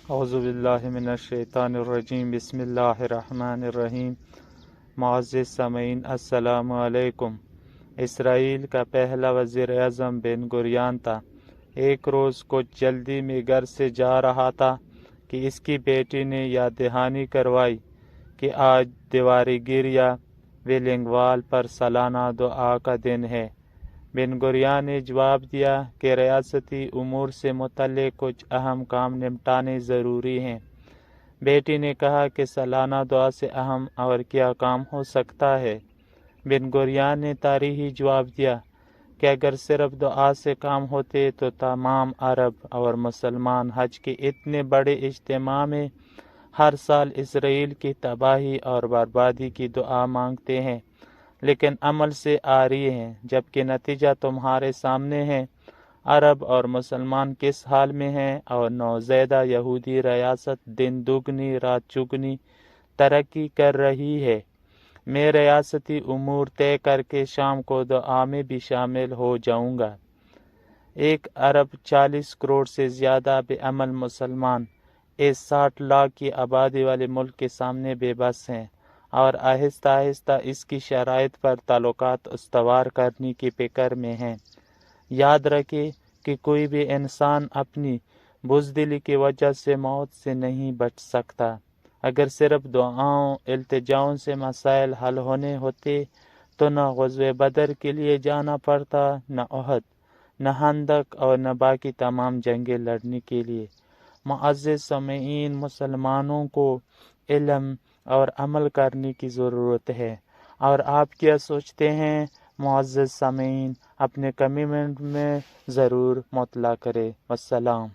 اعوذ باللہ من الشیطان الرجیم، بسم اللہ الرحمن الرحیم۔ معزز سامعین، السلام علیکم۔ اسرائیل کا پہلا وزیر اعظم بن گوریون تھا۔ ایک روز کچھ جلدی میں گھر سے جا رہا تھا کہ اس کی بیٹی نے یاد دہانی کروائی کہ آج دیواری گیر یا ویلنگ وال پر سالانہ دعا کا دن ہے۔ بن گوریون نے جواب دیا کہ ریاستی امور سے متعلق کچھ اہم کام نمٹانے ضروری ہیں۔ بیٹی نے کہا کہ سالانہ دعا سے اہم اور کیا کام ہو سکتا ہے؟ بن گوریون نے تاریخی جواب دیا کہ اگر صرف دعا سے کام ہوتے تو تمام عرب اور مسلمان حج کے اتنے بڑے اجتماع میں ہر سال اسرائیل کی تباہی اور بربادی کی دعا مانگتے ہیں، لیکن عمل سے آ رہی ہیں، جبکہ نتیجہ تمہارے سامنے ہے۔ عرب اور مسلمان کس حال میں ہیں اور نوزائیدہ یہودی ریاست دن دگنی رات چگنی ترقی کر رہی ہے۔ میں ریاستی امور طے کر کے شام کو دعا میں بھی شامل ہو جاؤں گا۔ 1.40 ارب سے زیادہ بے عمل مسلمان اس 60 لاکھ کی آبادی والے ملک کے سامنے بے بس ہیں اور آہستہ آہستہ اس کی شرائط پر تعلقات استوار کرنے کی فکر میں ہیں۔ یاد رکھیں کہ کوئی بھی انسان اپنی بزدلی کی وجہ سے موت سے نہیں بچ سکتا۔ اگر صرف دعاؤں التجاؤں سے مسائل حل ہونے ہوتے تو نہ غزوہ بدر کے لیے جانا پڑتا، نہ احد، نہ خندق اور نہ باقی تمام جنگیں لڑنے کے لیے۔ معزز سامعین، مسلمانوں کو علم اور عمل کرنے کی ضرورت ہے، اور آپ کیا سوچتے ہیں؟ معزز سامعین، اپنے کمنٹ میں ضرور مطلع کریں۔ والسلام۔